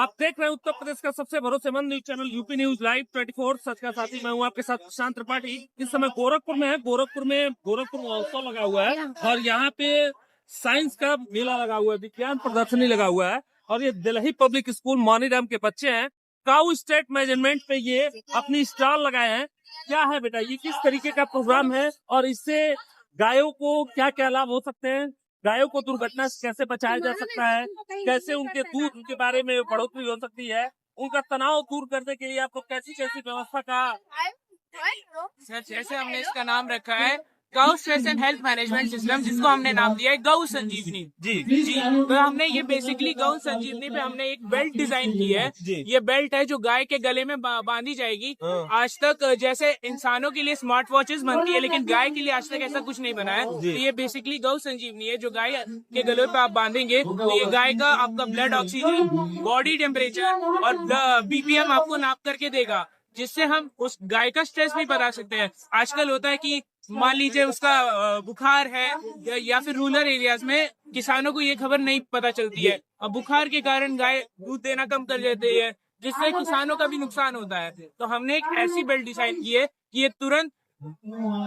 आप देख रहे हैं उत्तर प्रदेश का सबसे भरोसेमंद news channel UP news live 24 सच का साथी। मैं हूं आपके साथ प्रशांत त्रिपाठी। इस समय गोरखपुर में है। गोरखपुर महोत्सव लगा हुआ है और यहाँ पे साइंस का मेला लगा हुआ है, विज्ञान प्रदर्शनी लगा हुआ है। और ये दिल्ली पब्लिक स्कूल मौनीराम के बच्चे हैं, काउ स्टेट मेजरमेंट पे ये अपनी स्टॉल लगाए हैं। क्या है बेटा, ये किस तरीके का प्रोग्राम है और इससे गायों को क्या क्या लाभ हो सकते हैं, गायों को दुर्घटना से कैसे बचाया जा सकता है, कैसे उनके दूध के बारे में बढ़ोतरी हो सकती है, उनका तनाव दूर करने के लिए आपको कैसी कैसी व्यवस्था का। सर, जैसे हमने इसका नाम रखा है गौ stress and health management system, जिसको हमने नाम दिया है गौ संजीवनी। जी तो हमने ये बेसिकली गौ संजीवनी पे हमने एक बेल्ट डिजाइन की है। ये बेल्ट है जो गाय के गले में बांधी जाएगी। आज तक जैसे इंसानों के लिए स्मार्ट वॉचेस बनती है, लेकिन गाय के लिए आज तक ऐसा कुछ नहीं बना है। तो ये बेसिकली गौ संजीवनी है, जो गाय के गले पे आप बांधेंगे तो ये गाय का आपका ब्लड ऑक्सीजन, बॉडी टेम्परेचर और बीपीएम आपको नाप करके देगा, जिससे हम उस गाय का स्ट्रेस भी बता सकते हैं। आजकल होता है कि मान लीजिए उसका बुखार है या फिर रूरल एरियाज में किसानों को ये खबर नहीं पता चलती है, अब बुखार के कारण गाय दूध देना कम कर देती है, जिससे किसानों का भी नुकसान होता है। तो हमने एक ऐसी बेल्ट डिजाइन की है कि ये तुरंत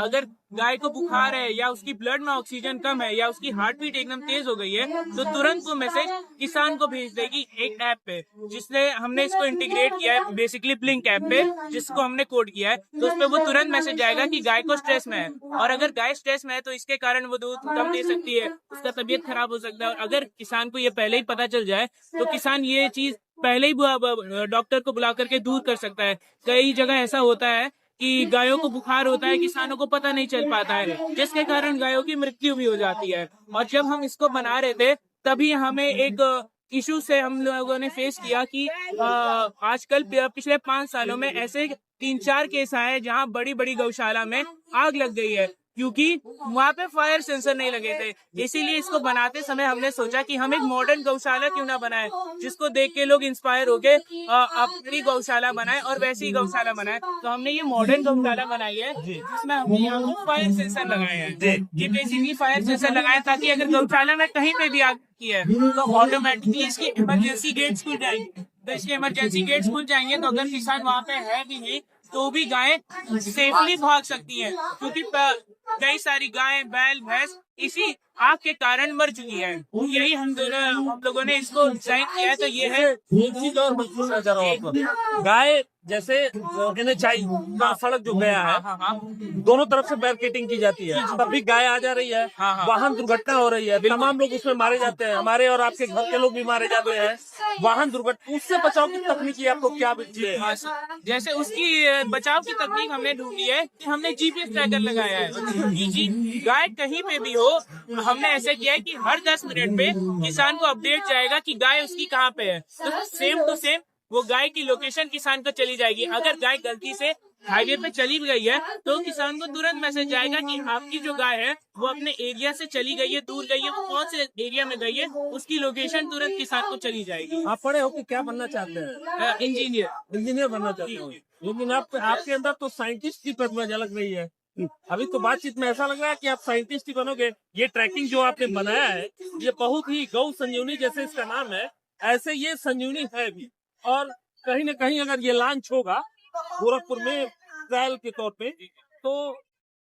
अगर गाय को बुखार है या उसकी ब्लड में ऑक्सीजन कम है या उसकी हार्ट बीट एकदम तेज हो गई है, तो तुरंत वो मैसेज किसान को भेज देगी एक ऐप पे, जिसने हमने इसको इंटीग्रेट किया है बेसिकली ब्लिंक ऐप पे, जिसको हमने कोड किया है। तो उसपे वो तुरंत मैसेज आएगा कि गाय को स्ट्रेस में है, और अगर गाय स्ट्रेस में है तो इसके कारण वो दूध कम दे सकती है, उसका तबीयत खराब हो सकता है। और अगर किसान को ये पहले ही पता चल जाए तो किसान ये चीज पहले ही डॉक्टर को बुला करके दूर कर सकता है। कई जगह ऐसा होता है कि गायों को बुखार होता है, किसानों को पता नहीं चल पाता है, जिसके कारण गायों की मृत्यु भी हो जाती है। और जब हम इसको बना रहे थे तभी हमें एक इशू से हम लोगों ने फेस किया कि आजकल पिछले 5 सालों में ऐसे 3-4 केस आए जहां बड़ी बड़ी गौशाला में आग लग गई है, क्योंकि वहाँ पे फायर सेंसर नहीं लगे थे। इसीलिए इसको बनाते समय हमने सोचा कि हम एक मॉडर्न गौशाला क्यों ना बनाए, जिसको देख के लोग इंस्पायर होके अपनी गौशाला बनाए और वैसी गौशाला बनाए। तो हमने ये मॉडर्न गौशाला बनाई है, जिसमें हमने यहाँ फायर सेंसर लगाए हैं। ये बेसिकली फायर सेंसर लगाए ताकि अगर गौशाला में कहीं पे भी आग की है तो ऑटोमेटिकली इसकी इमरजेंसी गेट्स खुल जाएंगे। तो इसके इमरजेंसी गेट्स खुल जाएंगे तो अगर किसान वहाँ पे है भी नहीं तो भी गायें सेफली भाग सकती हैं, क्योंकि कई सारी गायें, बैल, भैंस इसी आग के कारण मर चुकी है। यही हम लोगों ने इसको डिजाइन किया है। तो ये है गाय जैसे सड़क जो गया है, दोनों तरफ से बैरिकेडिंग की जाती है, तब भी गाय आ जा रही है, वाहन दुर्घटना हो रही है, तमाम लोग उसमें मारे जाते हैं, हमारे और आपके घर के लोग भी मारे जाते हैं। वाहन दुर्घटना, उससे बचाव की तकनीकी आपको क्या मिलती है? जैसे उसकी बचाव की तकनीक हमने ढूंढी है कि हमने जीपीएस ट्रैकर लगाया है। गाय कहीं पे भी हो, हमने ऐसे किया है कि हर 10 मिनट पे किसान को अपडेट जाएगा कि गाय उसकी कहाँ पे है। तो सेम टू सेम वो गाय की लोकेशन किसान को चली जाएगी। अगर गाय गलती से हाईवे पे चली भी गई है तो किसान को तुरंत मैसेज जाएगा कि आपकी जो गाय है वो अपने एरिया से चली गई है, दूर गई है, वो कौन से एरिया में गई है, उसकी लोकेशन तुरंत किसान को चली जाएगी। आप पढ़े हो कि क्या बनना चाहते हैं? इंजीनियर बनना चाहते हो, लेकिन आपके अंदर तो साइंटिस्ट की प्रतिभा झलक रही है। अभी तो बातचीत में ऐसा लग रहा है कि आप साइंटिस्ट ही बनोगे। ये ट्रैकिंग जो आपने बनाया है ये बहुत ही गौ संजीवनी जैसे इसका नाम है, ऐसे ये संजीवनी है भी। और कहीं न कहीं अगर ये लॉन्च होगा गोरखपुर में ट्रायल के तौर पे, तो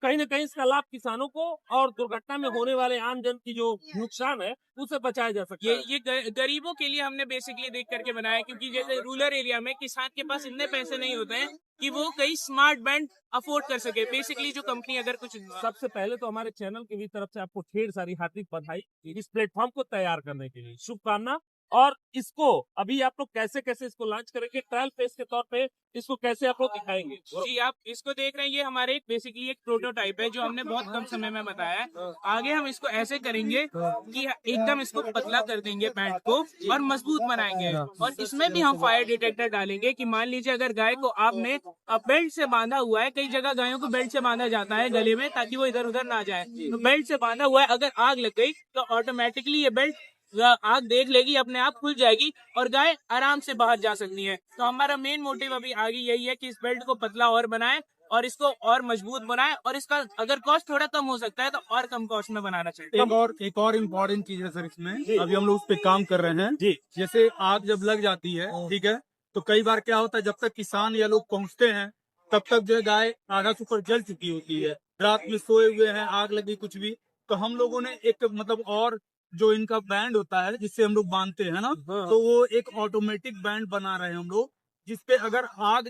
कहीं न कहीं इसका लाभ किसानों को और दुर्घटना में होने वाले आम जन की जो नुकसान है उसे बचाया जा सकता है। ये गरीबों के लिए हमने बेसिकली देख करके बनाया, क्योंकि जैसे रूरल एरिया में किसान के पास इतने पैसे नहीं होते हैं कि वो कई स्मार्ट बैंड अफोर्ड कर सके। बेसिकली जो कंपनी अगर कुछ, सबसे पहले तो हमारे चैनल की भी तरफ से आपको ढेर सारी हार्दिक बधाई इस प्लेटफॉर्म को तैयार करने के लिए, शुभकामना। और इसको अभी आप लोग कैसे कैसे इसको लॉन्च करेंगे, ट्रायल फेज के तौर पे इसको कैसे आप लोग दिखाएंगे? जी, आप इसको देख रहे हैं, ये हमारे बेसिकली एक प्रोटोटाइप है जो हमने बहुत कम समय में बताया है। आगे हम इसको ऐसे करेंगे कि एकदम इसको पतला कर देंगे पैंट को और मजबूत बनाएंगे, और इसमें भी हम फायर डिटेक्टर डालेंगे कि मान लीजिए अगर गाय को आपने बेल्ट से बांधा हुआ है, कई जगह गायों को बेल्ट से बांधा जाता है गले में ताकि वो इधर उधर ना जाए, तो बेल्ट से बांधा हुआ है, अगर आग लग गई तो ऑटोमेटिकली ये बेल्ट आग देख लेगी, अपने आप खुल जाएगी और गाय आराम से बाहर जा सकती है। तो हमारा मेन मोटिव अभी आगे यही है कि इस बेल्ट को पतला और बनाएं और इसको और मजबूत बनाए, और इसका अगर कॉस्ट थोड़ा कम हो सकता है तो और कम कॉस्ट में बनाना चाहिए। एक और इम्पोर्टेंट चीज है सर इसमें, अभी हम लोग उस पे काम कर रहे हैं जी। जैसे आग जब लग जाती है, ठीक है, तो कई बार क्या होता है, जब तक किसान या लोग पहुंचते हैं तब तक जो है गाय आधा से ऊपर जल चुकी होती है, रात में सोए हुए हैं, आग लगी कुछ भी। तो हम लोगों ने एक मतलब और जो इनका बैंड होता है जिससे हम लोग बांधते हैं ना, तो वो एक ऑटोमेटिक बैंड बना रहे हैं हम लोग, जिसपे अगर आग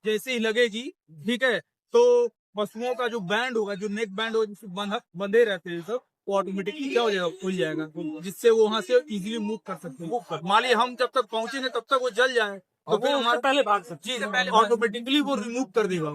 जैसे ही लगेगी, ठीक है, तो पशुओं का जो बैंड होगा, जो नेक बैंड होगा, जिससे बंधे रहते हैं सब, वो ऑटोमेटिकली क्या हो जाएगा, खुल जाएगा, जिससे वो वहाँ से इजीली मूव कर सकते हैं। मान लिए हम जब तक पहुंचेंगे तब तक वो जल जाए, तो फिर हमारे पहले भाग सकते जी ऑटोमेटिकली वो रिमूव कर देगा।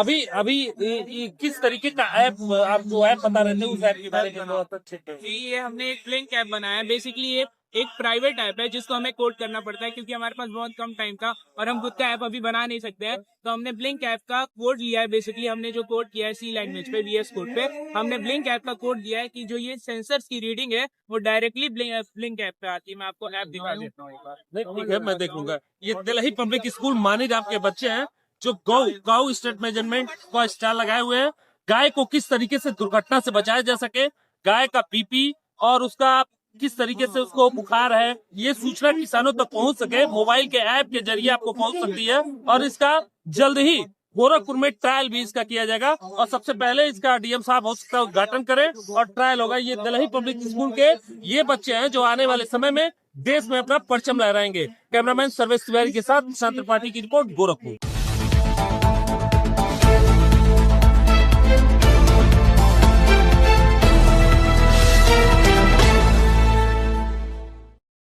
अभी अभी ये किस तरीके का ऐप, आप जो ऐप बता रहे थे उस ऐप के बारे में बहुत अच्छे से। जी, ये हमने एक ब्लिंक ऐप बनाया है। बेसिकली ये एक प्राइवेट ऐप है जिसको हमें कोड करना पड़ता है, क्योंकि हमारे पास बहुत कम टाइम था और हम खुद का ऐप अभी बना नहीं सकते हैं। तो हमने ब्लिंक ऐप का कोड लिया है। बेसिकली हमने जो कोड किया है सी लैंग्वेज पे, VS कोड पे, हमने ब्लिंक ऐप का कोड दिया है कि जो ये सेंसर्स की रीडिंग है वो डायरेक्टली ब्लिंक ऐप पे आती है। मैं आपको ऐप दिखा देता हूँ एक बार। नहीं ठीक है, मैं देख लूंगा। ये दिल्ली पब्लिक स्कूल मानीराम के बच्चे हैं जो गौ स्टेट मेजरमेंट का स्टार लगाए हुए हैं। गाय को किस तरीके से दुर्घटना से बचाया जा सके, गाय का बीपी और उसका किस तरीके से उसको बुखार है, ये सूचना किसानों तक पहुंच सके, मोबाइल के ऐप के जरिए आपको पहुंच सकती है। और इसका जल्द ही गोरखपुर में ट्रायल भी इसका किया जाएगा और सबसे पहले इसका डीएम साहब हो सकता है उद्घाटन करें और ट्रायल होगा। ये दिल्ली पब्लिक स्कूल के ये बच्चे हैं जो आने वाले समय में देश में अपना परचम लहराएंगे। कैमरामैन सर्वेश तिवारी के साथ शांत त्रिपाठी की रिपोर्ट, गोरखपुर।